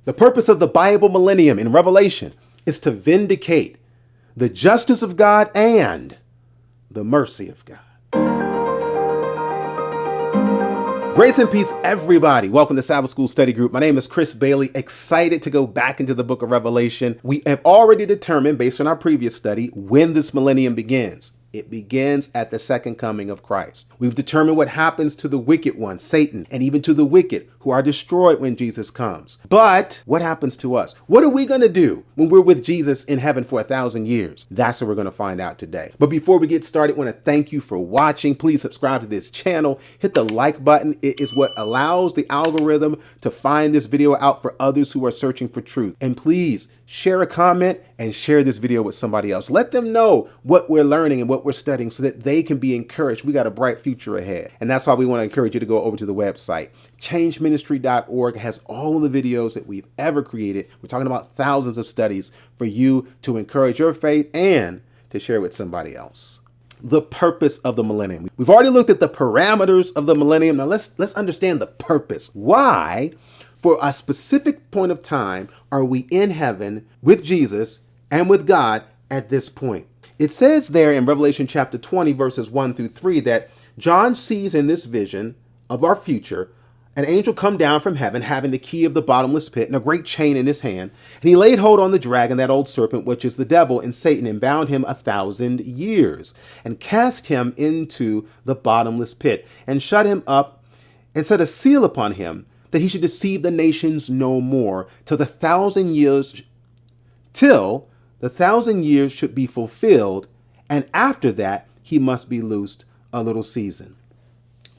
The purpose of the Bible Millennium in Revelation is to vindicate the justice of God and the mercy of God. Grace and peace, everybody. Welcome to Sabbath School Study Group. My name is Chris Bailey, excited to go back into the book of Revelation. We have already determined, based on our previous study, when this millennium begins. It begins at the second coming of Christ. We've determined what happens to the wicked one, Satan, and even to the wicked who are destroyed when Jesus comes. But what happens to us? What are we going to do when we're with Jesus in heaven for 1,000 years? That's what we're going to find out today. But before we get started, I want to thank you for watching. Please subscribe to this channel. Hit the like button. It is what allows the algorithm to find this video out for others who are searching for truth. And please share a comment and share this video with somebody else. Let them know what we're learning and what we're studying so that they can be encouraged. We got a bright future ahead. And that's why we want to encourage you to go over to the website. Changeministry.org has all of the videos that we've ever created. We're talking about thousands of studies for you to encourage your faith and to share with somebody else. The purpose of the millennium. We've already looked at the parameters of the millennium. Now let's understand the purpose. Why, for a specific point of time, are we in heaven with Jesus and with God at this point? It says there in Revelation chapter 20, verses 1 through 3, that John sees in this vision of our future an angel come down from heaven, having the key of the bottomless pit and a great chain in his hand. And he laid hold on the dragon, that old serpent, which is the devil and Satan, and bound him 1,000 years, and cast him into the bottomless pit, and shut him up, and set a seal upon him, that he should deceive the nations no more, till the 1,000 years should be fulfilled, and after that he must be loosed a little season.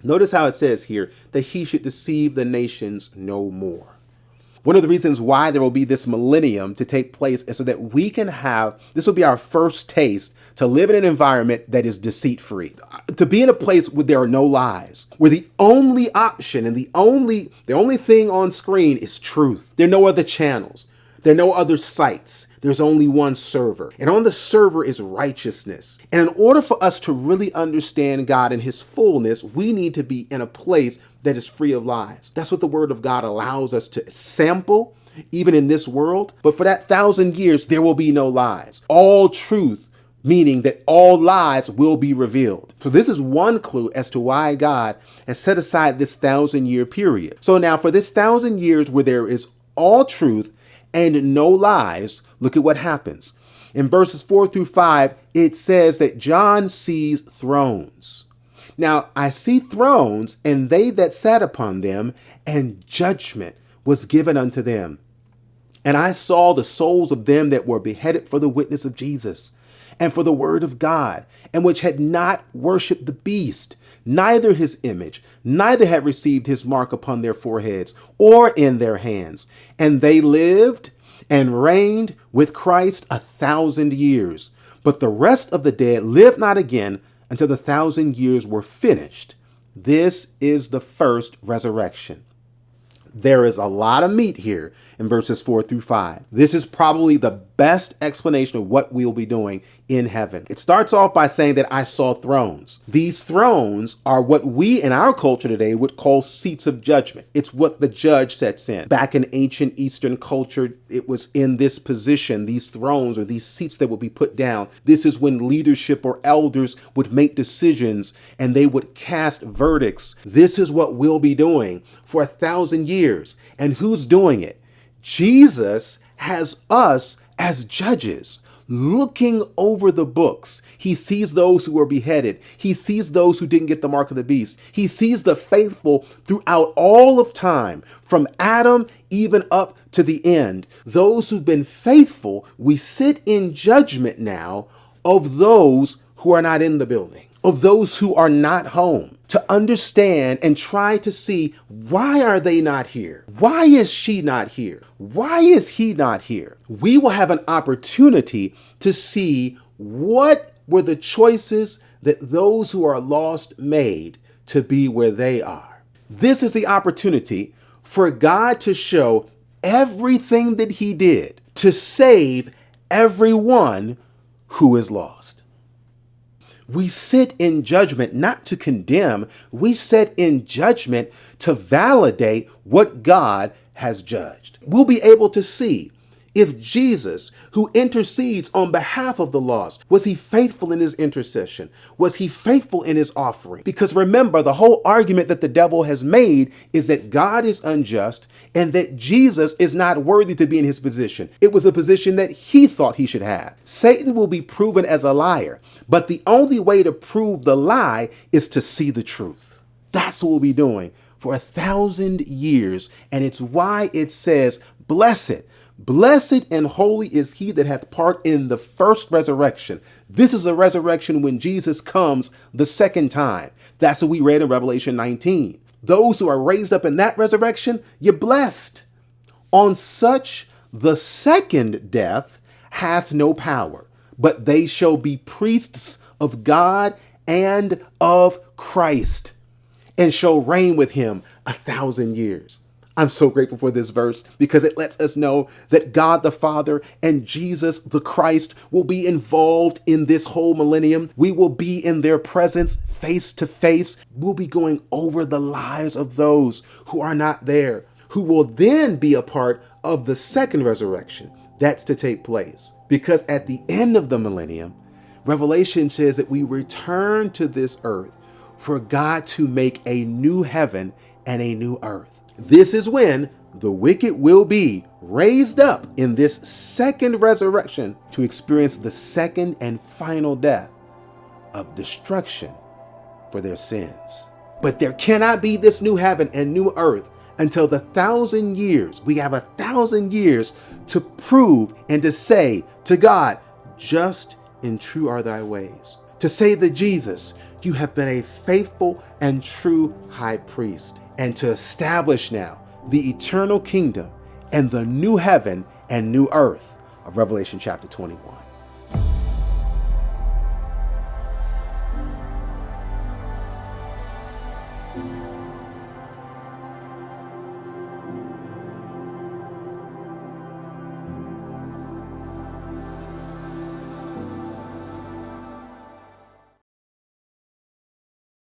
Notice how it says here that he should deceive the nations no more. One of the reasons why there will be this millennium to take place is so that we can have, this will be our first taste to live in an environment that is deceit-free. To be in a place where there are no lies, where the only option and the only thing on screen is truth. There are no other channels. There are no other sites. There's only one server. And on the server is righteousness. And in order for us to really understand God in his fullness, we need to be in a place that is free of lies. That's what the word of God allows us to sample, even in this world. But for that 1,000 years, there will be no lies. All truth, meaning that all lies will be revealed. So this is one clue as to why God has set aside this 1,000-year period. So now for this 1,000 years where there is all truth and no lies, look at what happens. In verses 4 through 5, it says that John sees thrones. Now, I see thrones, and they that sat upon them, and judgment was given unto them. And I saw the souls of them that were beheaded for the witness of Jesus, and for the word of God, and which had not worshipped the beast, neither his image, neither had received his mark upon their foreheads or in their hands. And they lived and reigned with Christ 1,000 years. But the rest of the dead lived not again until the 1,000 years were finished. This is the first resurrection. There is a lot of meat here in verses 4 through 5. This is probably the best explanation of what we'll be doing in heaven. It starts off by saying that I saw thrones. These thrones are what we in our culture today would call seats of judgment. It's what the judge sits in. Back in ancient Eastern culture, it was in this position, these thrones or these seats that would be put down. This is when leadership or elders would make decisions and they would cast verdicts. This is what we'll be doing for 1,000 years. And who's doing it? Jesus has us as judges looking over the books. He sees those who were beheaded. He sees those who didn't get the mark of the beast. He sees the faithful throughout all of time, from Adam even up to the end. Those who've been faithful, we sit in judgment now of those who are not in the building, of those who are not home, to understand and try to see, why are they not here? Why is she not here? Why is he not here? We will have an opportunity to see what were the choices that those who are lost made to be where they are. This is the opportunity for God to show everything that he did to save everyone who is lost. We sit in judgment not to condemn. We sit in judgment to validate what God has judged. We'll be able to see if Jesus, who intercedes on behalf of the lost, was he faithful in his intercession? Was he faithful in his offering? Because remember, the whole argument that the devil has made is that God is unjust and that Jesus is not worthy to be in his position. It was a position that he thought he should have. Satan will be proven as a liar, but the only way to prove the lie is to see the truth. That's what we'll be doing for 1,000 years. And it's why it says, Blessed and holy is he that hath part in the first resurrection. This is the resurrection when Jesus comes the second time. That's what we read in Revelation 19. Those who are raised up in that resurrection, you're blessed. On such the second death hath no power, but they shall be priests of God and of Christ, and shall reign with him 1,000 years. I'm so grateful for this verse because it lets us know that God the Father and Jesus the Christ will be involved in this whole millennium. We will be in their presence face to face. We'll be going over the lives of those who are not there, who will then be a part of the second resurrection that's to take place. Because at the end of the millennium, Revelation says that we return to this earth for God to make a new heaven and a new earth. This is when the wicked will be raised up in this second resurrection to experience the second and final death of destruction for their sins. But there cannot be this new heaven and new earth until the 1,000 years. We have 1,000 years to prove and to say to God, just and true are thy ways. To say to Jesus, you have been a faithful and true high priest, and to establish now the eternal kingdom and the new heaven and new earth of Revelation chapter 21.